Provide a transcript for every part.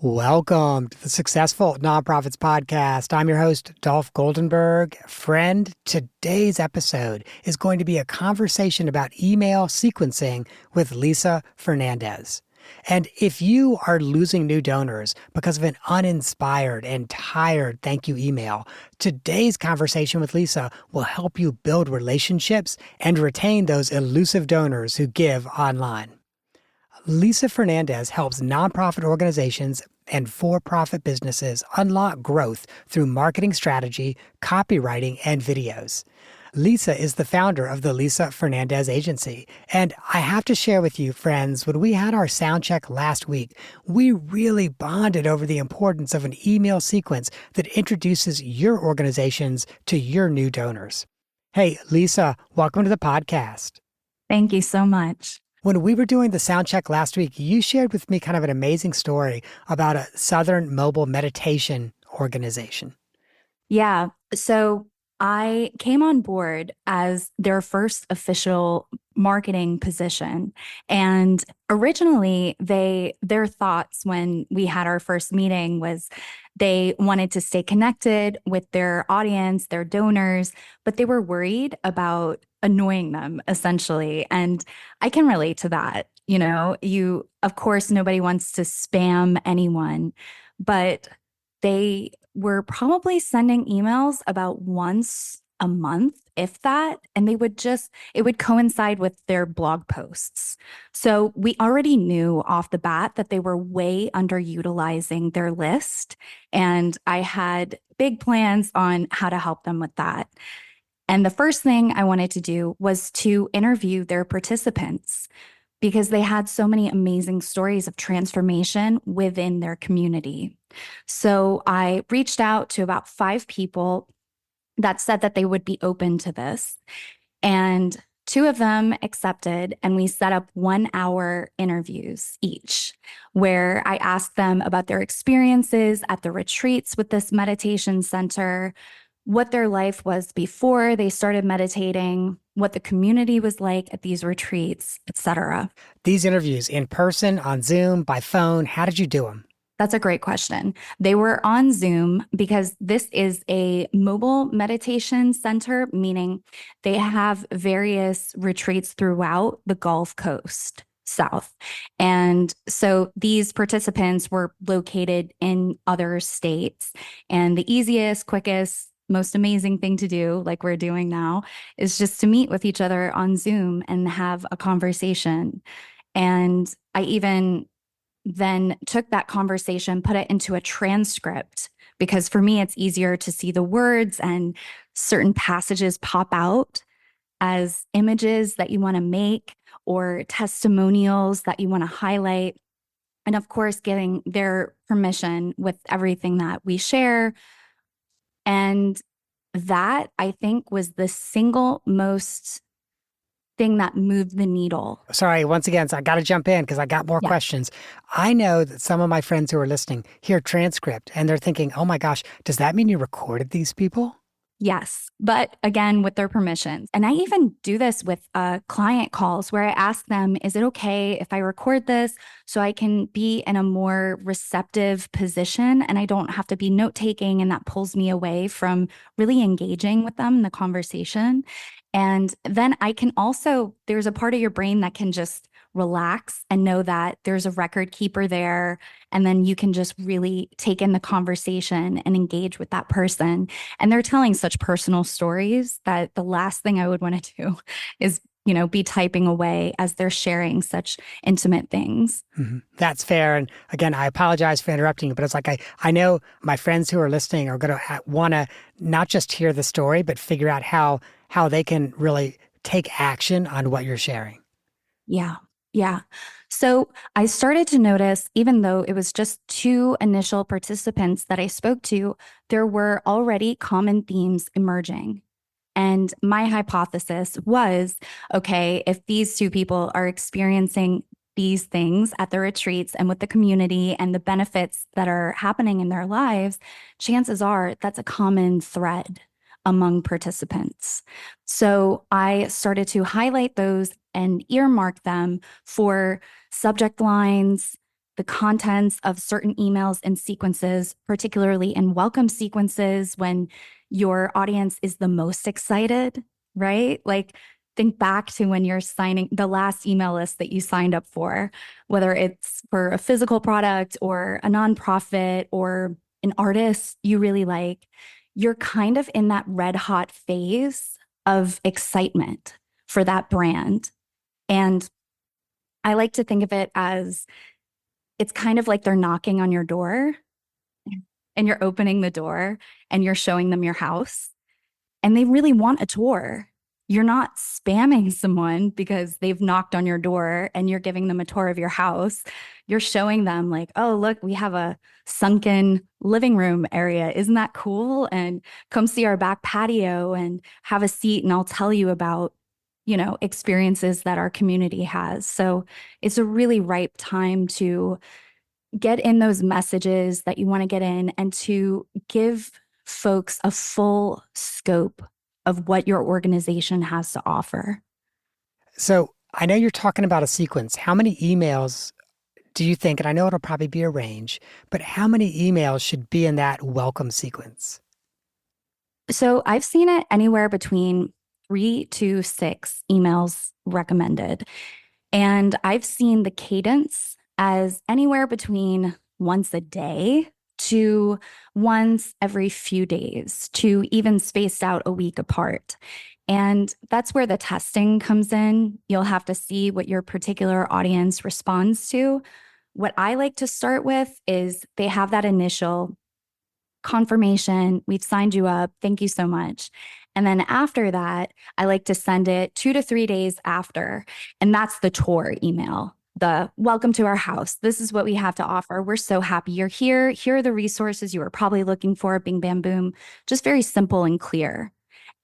Welcome to the Successful Nonprofits Podcast. I'm your host, Dolph Goldenberg. Friend, today's episode is going to be a conversation about email sequencing with Lisa Fernandez. And if you are losing new donors because of an uninspired and tired thank you email, today's conversation with Lisa will help you build relationships and retain those elusive donors who give online. Lisa Fernandez helps nonprofit organizations and for-profit businesses unlock growth through marketing strategy, copywriting, and videos. Lisa is the founder of the Lisa Fernandez Agency. And I have to share with you, friends, when we had our sound check last week, we really bonded over the importance of an email sequence that introduces your organizations to your new donors. Hey, Lisa, welcome to the podcast. Thank you so much. When we were doing the sound check last week, you shared with me kind of an amazing story about a Southern mobile meditation organization. Yeah. So I came on board as their first official marketing position. And originally their thoughts when we had our first meeting was they wanted to stay connected with their audience, their donors, but they were worried about annoying them essentially. And I can relate to that. Of course, nobody wants to spam anyone, but they were probably sending emails about once a month, if that, and it would coincide with their blog posts. So we already knew off the bat that they were way underutilizing their list. And I had big plans on how to help them with that. And the first thing I wanted to do was to interview their participants because they had so many amazing stories of transformation within their community. So I reached out to about 5 people that said that they would be open to this. And 2 of them accepted, and we set up 1-hour interviews each, where I asked them about their experiences at the retreats with this meditation center, what their life was before they started meditating, what the community was like at these retreats, etc. These interviews in person, on Zoom, by phone, how did you do them? That's a great question. They were on Zoom because this is a mobile meditation center, meaning they have various retreats throughout the Gulf Coast South. And so these participants were located in other states. And the easiest, quickest, most amazing thing to do, like we're doing now, is just to meet with each other on Zoom and have a conversation. And I even then took that conversation, put it into a transcript, because for me, it's easier to see the words and certain passages pop out as images that you want to make or testimonials that you want to highlight. And of course, getting their permission with everything that we share. And that, I think, was the single most thing that moved the needle. Sorry, once again, so I got to jump in because I got more questions. I know that some of my friends who are listening hear transcript and they're thinking, oh my gosh, does that mean you recorded these people? Yes, but again, with their permissions. And I even do this with client calls where I ask them, is it okay if I record this so I can be in a more receptive position and I don't have to be note taking, and that pulls me away from really engaging with them in the conversation. And then I can also, there's a part of your brain that can just relax and know that there's a record keeper there. And then you can just really take in the conversation and engage with that person. And they're telling such personal stories that the last thing I would want to do is, be typing away as they're sharing such intimate things. Mm-hmm. That's fair. And again, I apologize for interrupting you, but it's like I know my friends who are listening are going to want to not just hear the story, but figure out how they can really take action on what you're sharing. Yeah. So I started to notice, even though it was just 2 initial participants that I spoke to, there were already common themes emerging. And my hypothesis was, okay, if these 2 people are experiencing these things at the retreats and with the community and the benefits that are happening in their lives, chances are that's a common thread among participants. So I started to highlight those and earmark them for subject lines the contents of certain emails and sequences, particularly in welcome sequences when your audience is the most excited, right? Like, think back to when you're signing the last email list that you signed up for, whether it's for a physical product or a nonprofit or an artist you really like. You're kind of in that red hot phase of excitement for that brand. And I like to think of it as it's kind of like they're knocking on your door and you're opening the door and you're showing them your house and they really want a tour. You're not spamming someone because they've knocked on your door and you're giving them a tour of your house. You're showing them, like, oh, look, we have a sunken living room area. Isn't that cool? And come see our back patio and have a seat, and I'll tell you about, experiences that our community has. So it's a really ripe time to get in those messages that you want to get in and to give folks a full scope of what your organization has to offer. So I know you're talking about a sequence. How many emails do you think, and I know it'll probably be a range, but how many emails should be in that welcome sequence? So I've seen it anywhere between 3 to 6 emails recommended. And I've seen the cadence as anywhere between once a day to once every few days to even spaced out a week apart. And that's where the testing comes in. You'll have to see what your particular audience responds to. What I like to start with is they have that initial confirmation, we've signed you up, thank you so much. And then after that, I like to send it 2 to 3 days after. And that's the tour email, the welcome to our house. This is what we have to offer. We're so happy you're here. Here are the resources you were probably looking for. Bing, bam, boom. Just very simple and clear.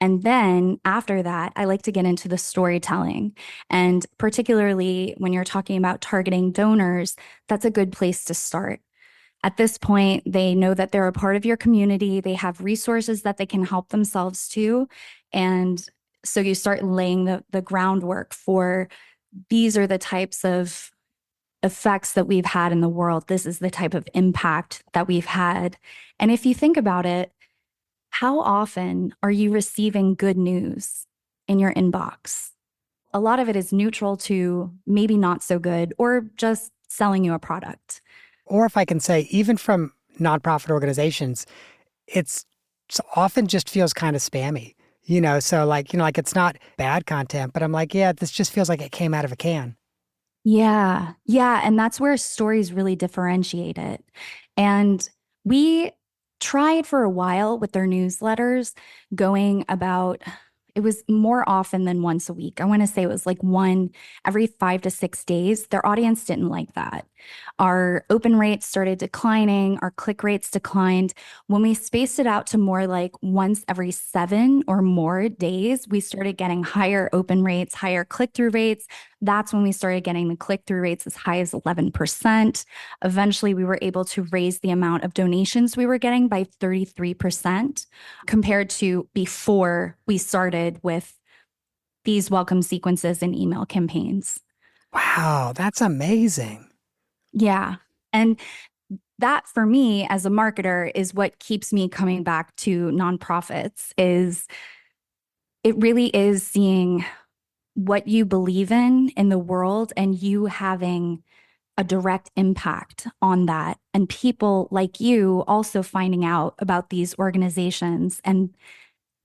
And then after that, I like to get into the storytelling. And particularly when you're talking about targeting donors, that's a good place to start. At this point, they know that they're a part of your community. They have resources that they can help themselves to. And so you start laying the groundwork for these are the types of effects that we've had in the world. This is the type of impact that we've had. And if you think about it, how often are you receiving good news in your inbox? A lot of it is neutral to maybe not so good or just selling you a product. Or if I can say, even from nonprofit organizations, it's often just feels kind of spammy, So like it's not bad content, but I'm like, yeah, this just feels like it came out of a can. Yeah. Yeah. And that's where stories really differentiate it. And we tried for a while with their newsletters going about, it was more often than once a week. I want to say it was like one every 5 to 6 days. Their audience didn't like that. Our open rates started declining, our click rates declined. When we spaced it out to more like once every 7 or more days, we started getting higher open rates, higher click through rates. That's when we started getting the click through rates as high as 11%. Eventually, we were able to raise the amount of donations we were getting by 33% compared to before we started with these welcome sequences and email campaigns. Wow, that's amazing. Yeah. And that for me as a marketer is what keeps me coming back to nonprofits is it really is seeing what you believe in the world and you having a direct impact on that and people like you also finding out about these organizations and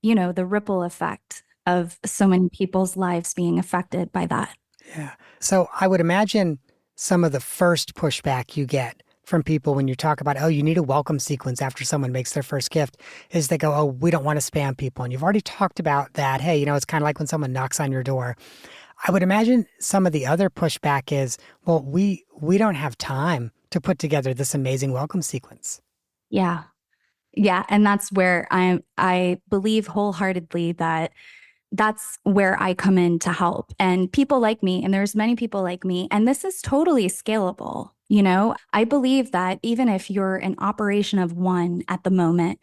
the ripple effect of so many people's lives being affected by that. Yeah. So I would imagine some of the first pushback you get from people when you talk about, oh, you need a welcome sequence after someone makes their first gift is they go, oh, we don't want to spam people. And you've already talked about that. Hey, it's kind of like when someone knocks on your door. I would imagine some of the other pushback is, well, we don't have time to put together this amazing welcome sequence. Yeah. Yeah. And that's where I believe wholeheartedly that that's where I come in to help. And people like me, and there's many people like me, and this is totally scalable. I believe that even if you're an operation of one at the moment,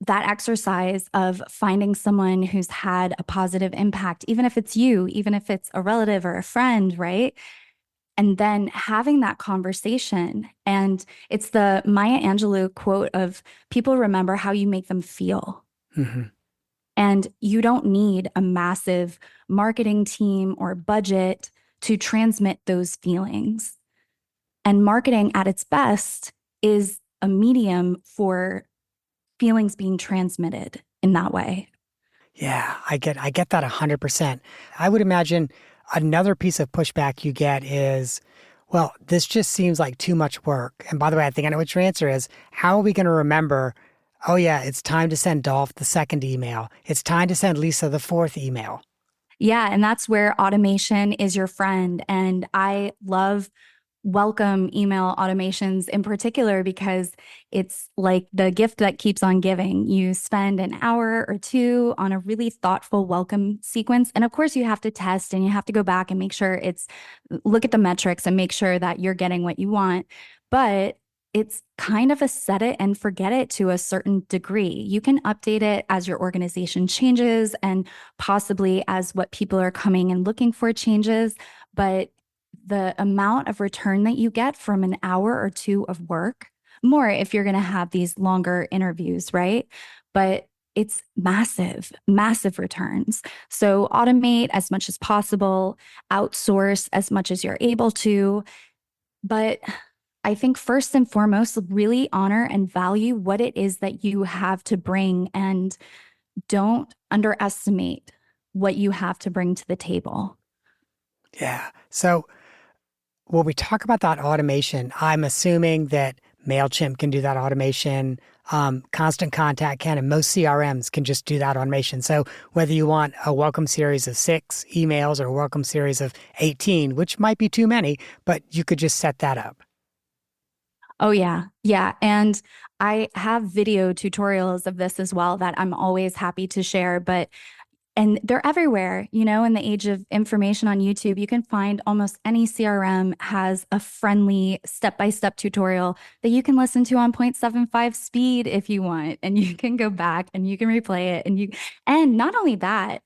that exercise of finding someone who's had a positive impact, even if it's you, even if it's a relative or a friend, right? and then having that conversation. And it's the Maya Angelou quote of people remember how you make them feel. Hmm. And you don't need a massive marketing team or budget to transmit those feelings. And marketing at its best is a medium for feelings being transmitted in that way. Yeah, I get that 100%. I would imagine another piece of pushback you get is, well, this just seems like too much work. And by the way, I think I know what your answer is. How are we going to remember, oh yeah, it's time to send Dolph the second email. It's time to send Lisa the fourth email. Yeah, and that's where automation is your friend. And I love welcome email automations in particular because it's like the gift that keeps on giving. You spend an hour or two on a really thoughtful welcome sequence. And of course, you have to test and you have to go back and make sure look at the metrics and make sure that you're getting what you want. But it's kind of a set it and forget it to a certain degree. You can update it as your organization changes and possibly as what people are coming and looking for changes. But the amount of return that you get from an hour or two of work, more if you're going to have these longer interviews, right? But it's massive, massive returns. So automate as much as possible, outsource as much as you're able to. But I think first and foremost, really honor and value what it is that you have to bring and don't underestimate what you have to bring to the table. Yeah. So when we talk about that automation, I'm assuming that MailChimp can do that automation. Constant Contact can, and most CRMs can just do that automation. So whether you want a welcome series of 6 emails or a welcome series of 18, which might be too many, but you could just set that up. Oh, yeah. Yeah. And I have video tutorials of this as well that I'm always happy to share. And they're everywhere, in the age of information on YouTube, you can find almost any CRM has a friendly step-by-step tutorial that you can listen to on 0.75 speed if you want. And you can go back and you can replay it. And not only that,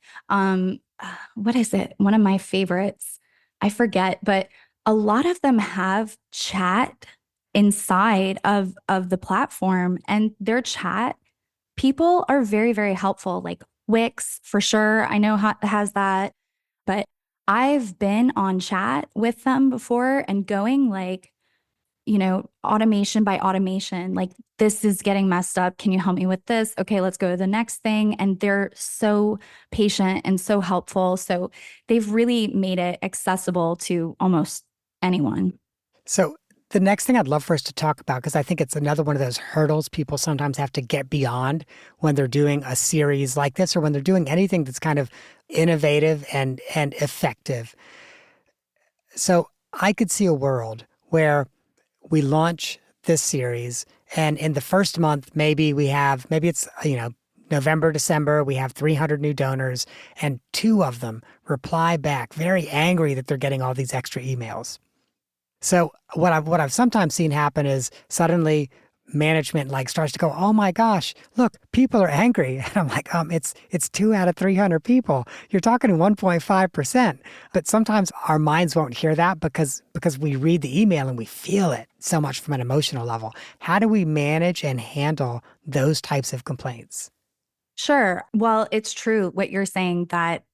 what is it? One of my favorites, I forget, but a lot of them have chat inside of the platform, and their chat people are very, very helpful. Like Wix, for sure, I know has that, but I've been on chat with them before and going like, automation by automation, like this is getting messed up. Can you help me with this? Okay, let's go to the next thing. And they're so patient and so helpful. So they've really made it accessible to almost anyone. So the next thing I'd love for us to talk about, because I think it's another one of those hurdles people sometimes have to get beyond when they're doing a series like this or when they're doing anything that's kind of innovative and effective. So I could see a world where we launch this series and in the first month, maybe it's, November, December, we have 300 new donors and 2 of them reply back very angry that they're getting all these extra emails. So what I've sometimes seen happen is suddenly management like starts to go, oh my gosh, look, people are angry. And I'm like, it's 2 out of 300 people. You're talking 1.5%. But sometimes our minds won't hear that because we read the email and we feel it so much from an emotional level. How do we manage and handle those types of complaints? Sure. Well, it's true what you're saying, that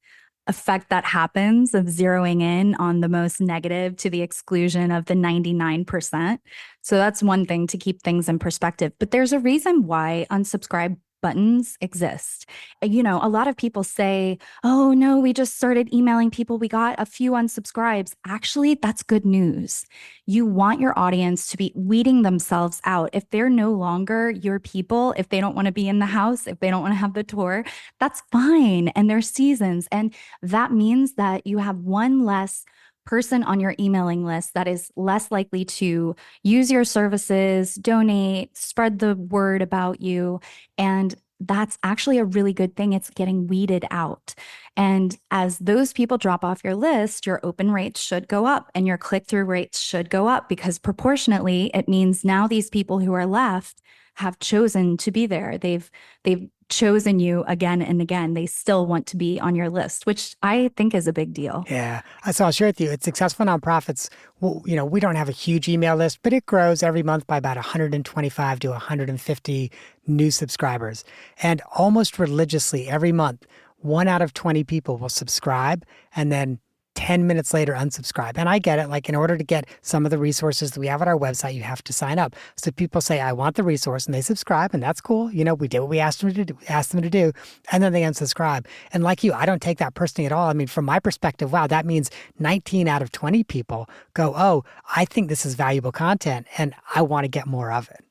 effect that happens of zeroing in on the most negative to the exclusion of the 99%. So that's one thing to keep things in perspective. But there's a reason why unsubscribe buttons exist. A lot of people say, oh no, we just started emailing people, we got a few unsubscribes. Actually, that's good news. You want your audience to be weeding themselves out. If they're no longer your people, if they don't want to be in the house, if they don't want to have the tour, that's fine. And there's seasons. And that means that you have one less person on your emailing list that is less likely to use your services, donate, spread the word about you. And that's actually a really good thing. It's getting weeded out. And as those people drop off your list, your open rates should go up and your click-through rates should go up, because proportionately, it means now these people who are left have chosen to be there. They've chosen you again and again, they still want to be on your list, which I think is a big deal. Yeah. So I'll share with you, it's successful nonprofits. Well, we don't have a huge email list, but it grows every month by about 125 to 150 new subscribers. And almost religiously every month, 1 out of 20 people will subscribe and then 10 minutes later unsubscribe. And I get it. Like, in order to get some of the resources that we have at our website, you have to sign up. So people say, I want the resource, and they subscribe, and that's cool. We did what we asked them to do, and then they unsubscribe. And like you, I don't take that personally at all. I mean, from my perspective, wow, that means 19 out of 20 people go, oh, I think this is valuable content and I want to get more of it.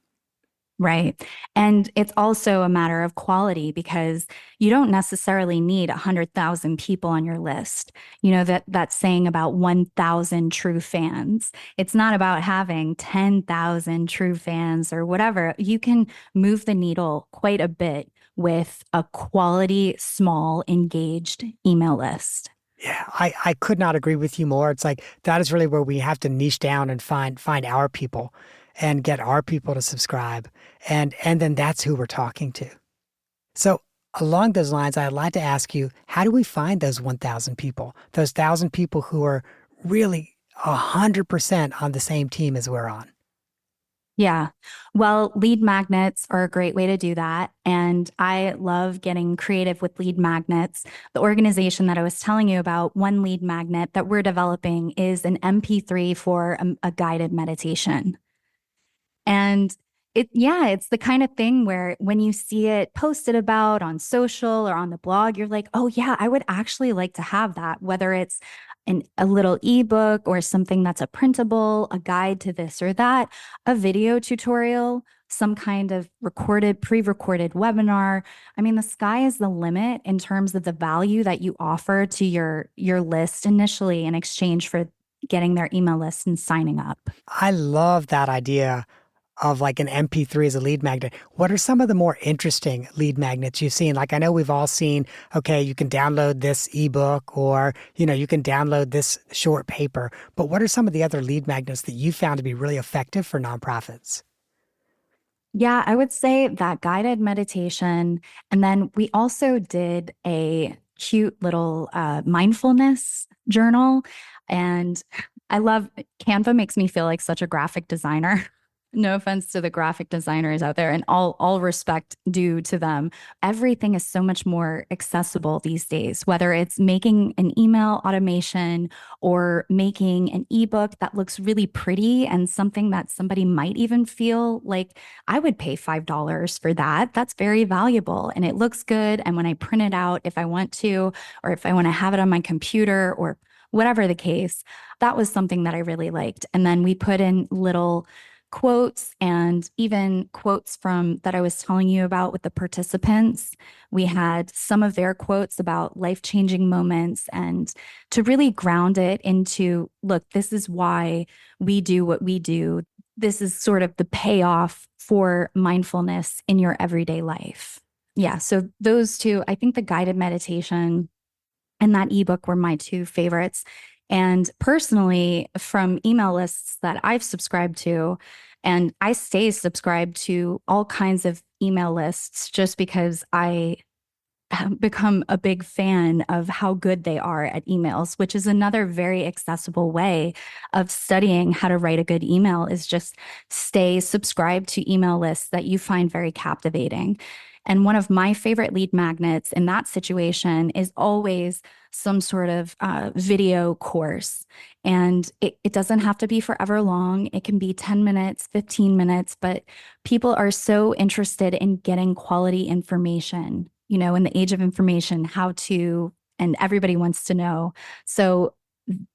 Right. And it's also a matter of quality because you don't necessarily need 100,000 people on your list. That saying about 1,000 true fans. It's not about having 10,000 true fans or whatever. You can move the needle quite a bit with a quality, small, engaged email list. Yeah, I could not agree with you more. It's like that is really where we have to niche down and find our people and get our people to subscribe. And then that's who we're talking to. So along those lines, I'd like to ask you, how do we find those 1,000 people, those 1,000 people who are really 100% on the same team as we're on? Yeah. Well, lead magnets are a great way to do that. And I love getting creative with lead magnets. The organization that I was telling you about, one lead magnet that we're developing is an MP3 for a guided meditation. And it's the kind of thing where when you see it posted about on social or on the blog, you're like, oh, yeah, I would actually like to have that, whether it's a little ebook or something that's a printable, a guide to this or that, a video tutorial, some kind of pre-recorded webinar. I mean, the sky is the limit in terms of the value that you offer to your list initially in exchange for getting their email list and signing up. I love that idea of like an MP3 as a lead magnet. What are some of the more interesting lead magnets you've seen? Like, I know we've all seen, okay, you can download this ebook or, you can download this short paper. But what are some of the other lead magnets that you found to be really effective for nonprofits? Yeah, I would say that guided meditation. And then we also did a cute little mindfulness journal. And I love Canva, makes me feel like such a graphic designer. No offense to the graphic designers out there, and all respect due to them. Everything is so much more accessible these days, whether it's making an email automation or making an ebook that looks really pretty and something that somebody might even feel like I would pay $5 for that. That's very valuable and it looks good. And when I print it out, if I want to, or if I want to have it on my computer or whatever the case, that was something that I really liked. And then we put in little quotes and even quotes from that I was telling you about with the participants. We had some of their quotes about life-changing moments and to really ground it into, look, this is why we do what we do. This is sort of the payoff for mindfulness in your everyday life. Yeah, so those two, I think the guided meditation and that ebook were my two favorites. And personally, from email lists that I've subscribed to, and I stay subscribed to all kinds of email lists just because I have become a big fan of how good they are at emails, which is another very accessible way of studying how to write a good email is just stay subscribed to email lists that you find very captivating. And one of my favorite lead magnets in that situation is always some sort of video course. And it doesn't have to be forever long. It can be 10 minutes, 15 minutes, but people are so interested in getting quality information, in the age of information, and everybody wants to know. So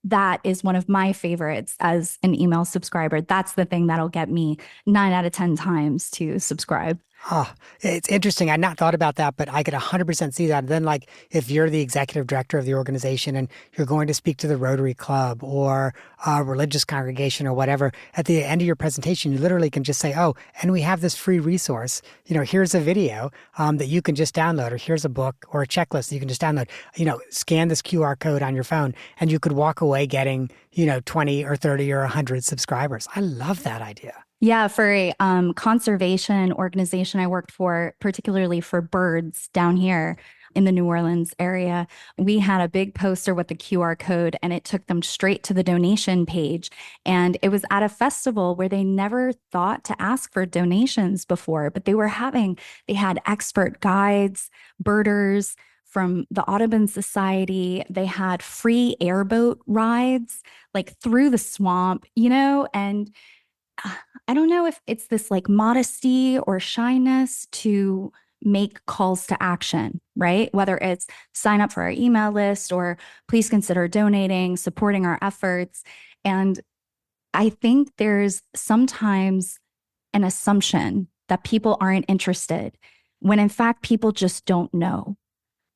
that is one of my favorites as an email subscriber. That's the thing that'll get me 9 out of 10 times to subscribe. Oh, it's interesting. I'd not thought about that, but I could 100% see that. And then, like, if you're the executive director of the organization and you're going to speak to the Rotary Club or a religious congregation or whatever, at the end of your presentation, you literally can just say, oh, and we have this free resource. Here's a video that you can just download, or here's a book or a checklist that you can just download. Scan this QR code on your phone, and you could walk away getting, 20 or 30 or 100 subscribers. I love that idea. Yeah, for a conservation organization I worked for, particularly for birds down here in the New Orleans area, we had a big poster with the QR code and it took them straight to the donation page. And it was at a festival where they never thought to ask for donations before, but they had expert guides, birders from the Audubon Society. They had free airboat rides like through the swamp, and I don't know if it's this like modesty or shyness to make calls to action, right? Whether it's sign up for our email list or please consider donating, supporting our efforts. And I think there's sometimes an assumption that people aren't interested when in fact people just don't know.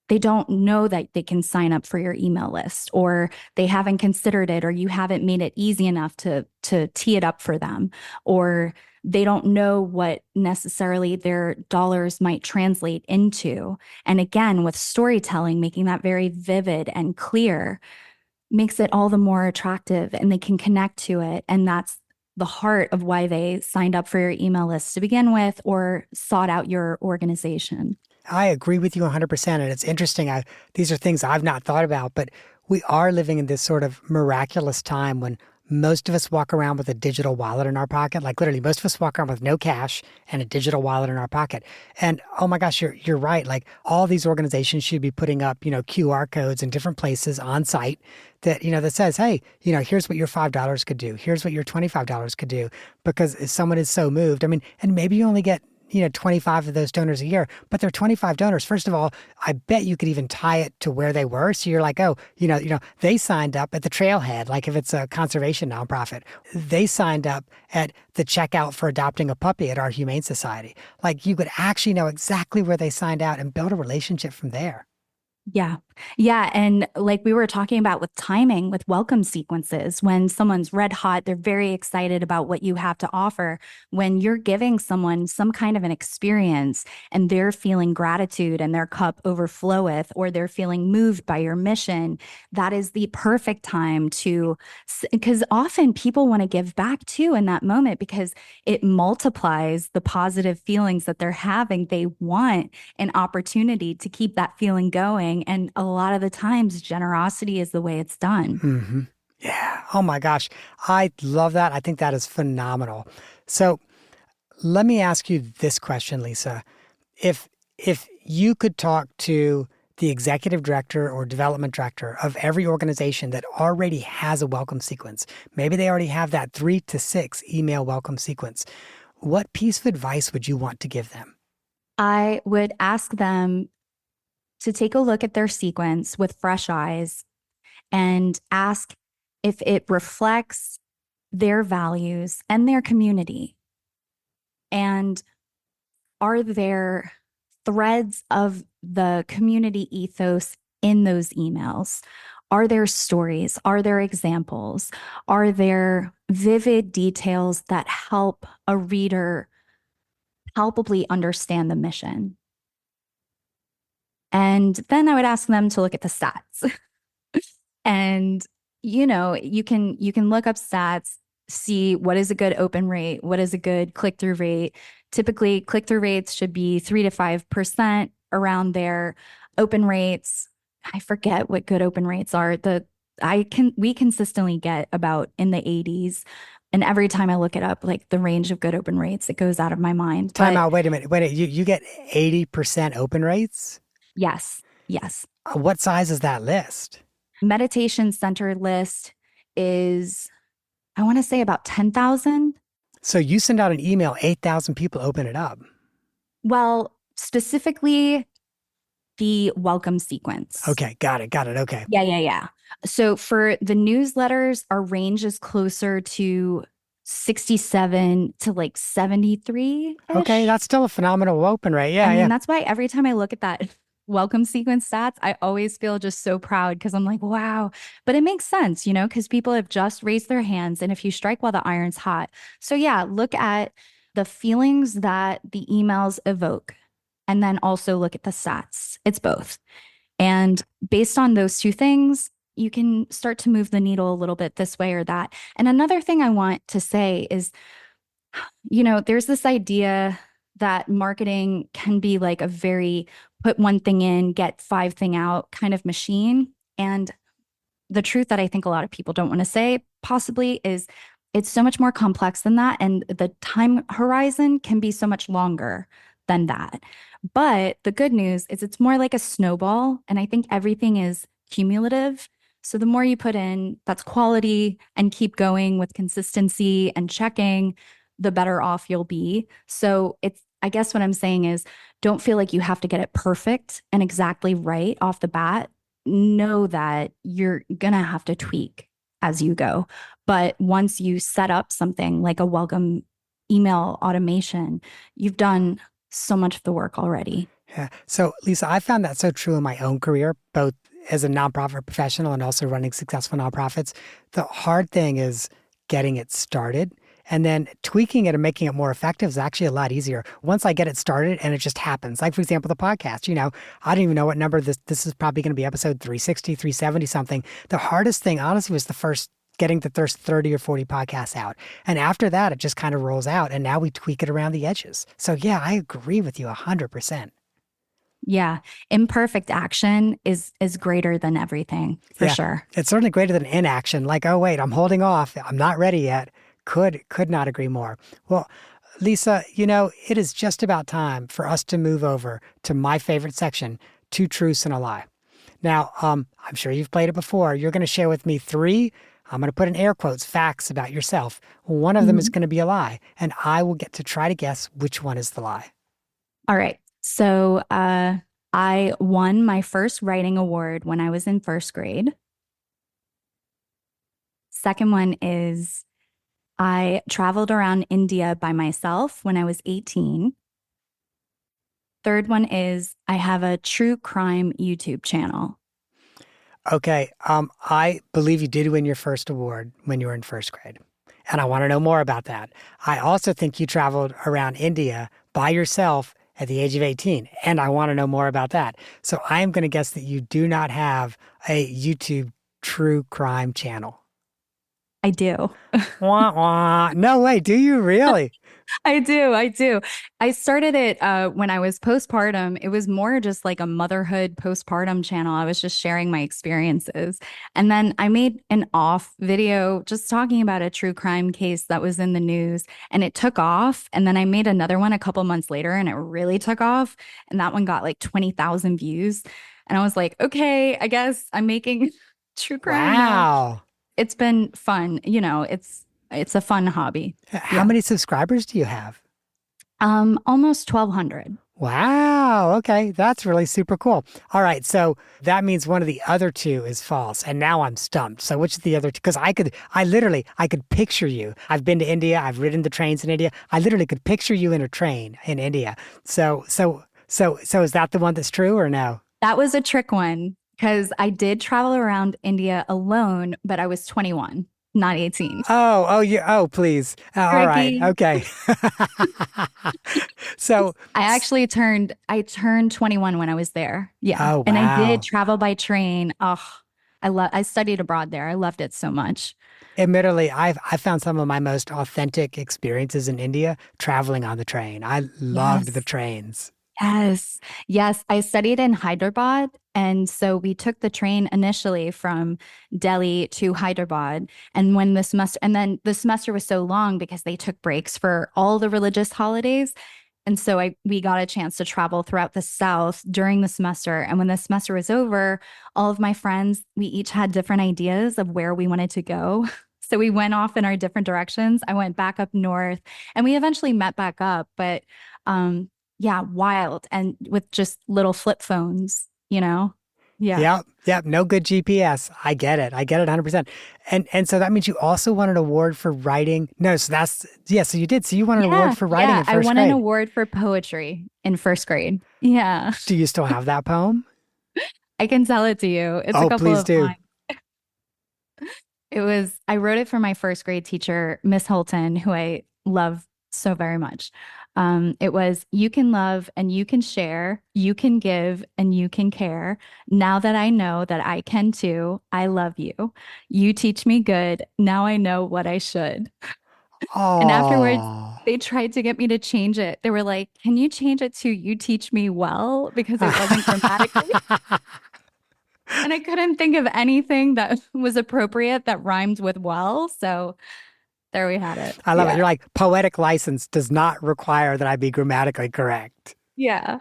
They don't know that they can sign up for your email list, or they haven't considered it, or you haven't made it easy enough to tee it up for them, or they don't know what necessarily their dollars might translate into. And again, with storytelling, making that very vivid and clear makes it all the more attractive, and they can connect to it. And that's the heart of why they signed up for your email list to begin with or sought out your organization. I agree with you 100%. And it's interesting. These are things I've not thought about, but we are living in this sort of miraculous time when most of us walk around with a digital wallet in our pocket. Like literally, most of us walk around with no cash and a digital wallet in our pocket. And oh my gosh, you're right. Like all these organizations should be putting up, QR codes in different places on site that, that says, hey, here's what your $5 could do. Here's what your $25 could do. Because if someone is so moved, I mean, and maybe you only get 25 of those donors a year, but they're 25 donors. First of all, I bet you could even tie it to where they were. So you're like, oh, they signed up at the trailhead. Like if it's a conservation nonprofit, they signed up at the checkout for adopting a puppy at our Humane Society. Like you could actually know exactly where they signed out and build a relationship from there. Yeah. Yeah. And like we were talking about with timing, with welcome sequences, when someone's red hot, they're very excited about what you have to offer. When you're giving someone some kind of an experience and they're feeling gratitude and their cup overfloweth, or they're feeling moved by your mission, that is the perfect time because often people want to give back too in that moment because it multiplies the positive feelings that they're having. They want an opportunity to keep that feeling going. And a lot of the times, generosity is the way it's done. Hmm. Yeah. Oh my gosh. I love that. I think that is phenomenal. So let me ask you this question, Lisa. If you could talk to the executive director or development director of every organization that already has a welcome sequence, maybe they already have that 3 to 6 email welcome sequence, what piece of advice would you want to give them? I would ask them to take a look at their sequence with fresh eyes and ask if it reflects their values and their community. And are there threads of the community ethos in those emails? Are there stories? Are there examples? Are there vivid details that help a reader palpably understand the mission? And then I would ask them to look at the stats. And you can look up stats, see what is a good open rate, what is a good click-through rate. Typically, click-through rates should be 3 to 5% around there. Open rates, I forget what good open rates are. We consistently get about in the 80s. And every time I look it up, like the range of good open rates, it goes out of my mind. Time But out. Wait a minute. Wait, you get 80% open rates? yes, yes. What size is that list? Meditation center list is, I want to say about 10,000. So you send out an email, 8,000 people open it up. Well, specifically the welcome sequence. Okay, got it, got it. Okay. Yeah, yeah, yeah. So for the newsletters, our range is closer to 67 to like 73 Okay, ish. that's still a phenomenal open rate. I Yeah, mean, yeah. that's why every time I look at that welcome sequence stats, I always feel just so proud because I'm like, wow. But it makes sense, because people have just raised their hands. And if you strike while the iron's hot. So, yeah, look at the feelings that the emails evoke and then also look at the stats. It's both. And based on those two things, you can start to move the needle a little bit this way or that. And another thing I want to say is There's this idea that marketing can be like a very put one thing in, get five thing out kind of machine. And the truth that I think a lot of people don't want to say possibly is it's so much more complex than that. And the time horizon can be so much longer than that. But the good news is it's more like a snowball. And I think everything is cumulative. So the more you put in, that's quality and keep going with consistency and checking, the better off you'll be. So I guess what I'm saying is don't feel like you have to get it perfect and exactly right off the bat. Know that you're going to have to tweak as you go. But once you set up something like a welcome email automation, you've done so much of the work already. Yeah. So, Lisa, I found that so true in my own career, both as a nonprofit professional and also running successful nonprofits. The hard thing is getting it started. And then tweaking it and making it more effective is actually a lot easier. Once I get it started and it just happens. Like, for example, the podcast, I don't even know what number this is probably going to be episode 360, 370 something. The hardest thing, honestly, was the first getting the first 30 or 40 podcasts out. And after that, it just kind of rolls out. And now we tweak it around the edges. So yeah, I agree with you 100%. Yeah, imperfect action is greater than everything for Yeah, sure. it's certainly greater than inaction. Like, oh wait, I'm holding off. I'm not ready yet. Could not agree more. Well, Lisa, it is just about time for us to move over to my favorite section, two truths and a lie. Now, I'm sure you've played it before. You're going to share with me three. I'm going to put in air quotes facts about yourself. One of them is Mhm. going to be a lie, and I will get to try to guess which one is the lie. All right. So I won my first writing award when I was in first grade. Second one is I traveled around India by myself when I was 18. Third one is I have a true crime YouTube channel. Okay, I believe you did win your first award when you were in first grade. And I want to know more about that. I also think you traveled around India by yourself at the age of 18, and I want to know more about that. So I am going to guess that you do not have a YouTube true crime channel. I do. Wah, wah. No way, do you really? I do. I do. I started it when I was postpartum. It was more just like a motherhood postpartum channel. I was just sharing my experiences. And then I made an off video just talking about a true crime case that was in the news and it took off. And then I made another one a couple months later and it really took off. And that one got like 20,000 views. And I was like, okay, I guess I'm making true crime now. Wow. It's been fun. It's a fun hobby. How Yeah. many subscribers do you have? Almost 1,200. Wow. Okay. That's really super cool. All right. So that means one of the other two is false. And now I'm stumped. So which is the other two? Because I could picture you. I've been to India. I've ridden the trains in India. I literally could picture you in a train in India. So is that the one that's true or no? That was a trick one because I did travel around India alone, but I was 21, not 18. Please. All right. Tricky. Okay. So, I turned 21 when I was there. Yeah. oh, And I did wow. travel by train. Oh, I studied abroad there. I loved it so much. Admittedly, I found some of my most authentic experiences in India traveling on the train. I loved the Yes. trains. Yes. Yes. I studied in Hyderabad. And so we took the train initially from Delhi to Hyderabad. And then the semester was so long because they took breaks for all the religious holidays. And so we got a chance to travel throughout the South during the semester. And when the semester was over, all of my friends, we each had different ideas of where we wanted to go. So we went off in our different directions. I went back up north and we eventually met back up. But um, yeah, wild and with just little flip phones. Yeah. Yep, yep, no good GPS. I get it. I get it 100%. And so that means you also won an award for writing. No, so that's yeah, so you did. So you won an award Yeah. for writing Yeah. in I first won an grade. award for poetry in first grade. Yeah. Do you still have that poem? I can tell it to you. It's a Oh, couple please of do. lines. I wrote it for my first grade teacher, Miss Holton, who I love so very much. It was, you can love and you can share, you can give and you can care. Now that I know that I can too, I love you. You teach me good. Now I know what I should. And afterwards, Oh. they tried to get me to change it. They were like, "Can you change it to you teach me well?" Because it wasn't grammatically. And I couldn't think of anything that was appropriate that rhymed with well. So there we had it. I love it. Yeah. You're like, poetic license does not require that I be grammatically correct. Yeah.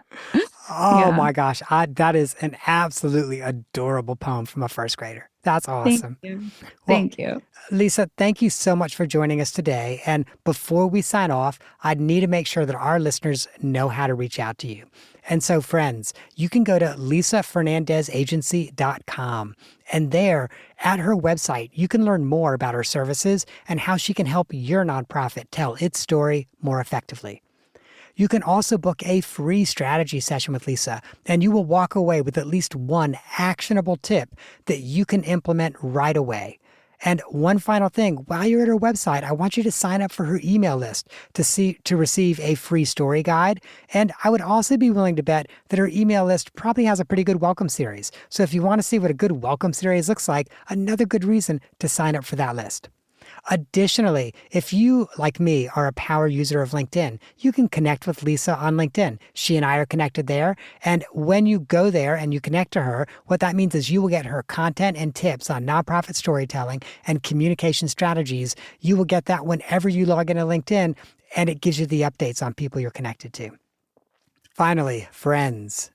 Oh Yeah. my gosh. That is an absolutely adorable poem from a first grader. That's Thank awesome. you. Well, Thank you. Lisa, thank you so much for joining us today. And before we sign off, I need to make sure that our listeners know how to reach out to you. And so, friends, you can go to lisafernandezagency.com. And there, at her website, you can learn more about her services and how she can help your nonprofit tell its story more effectively. You can also book a free strategy session with Lisa, and you will walk away with at least one actionable tip that you can implement right away. And one final thing, while you're at her website, I want you to sign up for her email list to receive a free story guide. And I would also be willing to bet that her email list probably has a pretty good welcome series. So if you want to see what a good welcome series looks like, another good reason to sign up for that list. Additionally, if you, like me, are a power user of LinkedIn, you can connect with Lisa on LinkedIn. She and I are connected there. And when you go there and you connect to her, what that means is you will get her content and tips on nonprofit storytelling and communication strategies. You will get that whenever you log into LinkedIn, and it gives you the updates on people you're connected to. Finally, friends,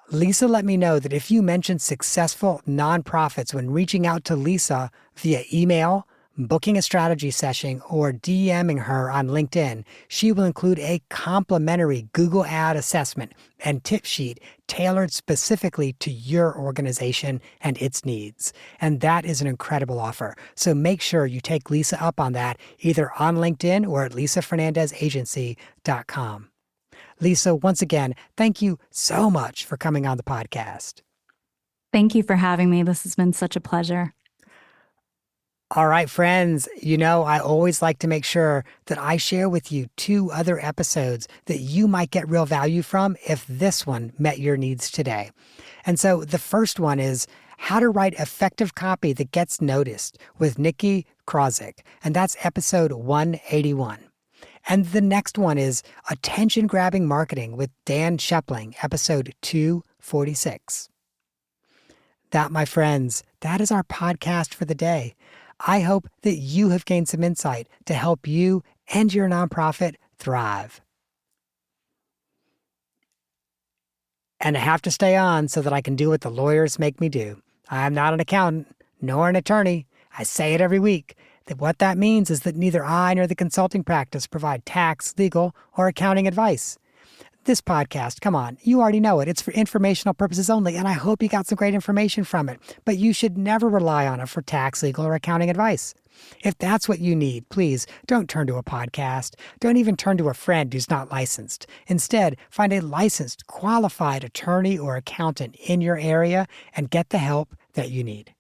Lisa let me know that if you mention successful nonprofits when reaching out to Lisa via email, booking a strategy session, or DMing her on LinkedIn, she will include a complimentary Google ad assessment and tip sheet tailored specifically to your organization and its needs. And that is an incredible offer. So make sure you take Lisa up on that either on LinkedIn or at lisafernandezagency.com. Lisa, once again, thank you so much for coming on the podcast. Thank you for having me. This has been such a pleasure. All right, friends, I always like to make sure that I share with you 2 other episodes that you might get real value from if this one met your needs today. And so the first one is How to Write Effective Copy That Gets Noticed with Nikki Krozik, and that's episode 181. And the next one is Attention-Grabbing Marketing with Dan Shepling, episode 246. That, my friends, that is our podcast for the day. I hope that you have gained some insight to help you and your nonprofit thrive. And I have to stay on so that I can do what the lawyers make me do. I'm not an accountant, nor an attorney. I say it every week. That what that means is that neither I nor the consulting practice provide tax, legal, or accounting advice. This podcast, come on, you already know it. It's for informational purposes only, and I hope you got some great information from it. But you should never rely on it for tax, legal, or accounting advice. If that's what you need, please don't turn to a podcast. Don't even turn to a friend who's not licensed. Instead, find a licensed, qualified attorney or accountant in your area and get the help that you need.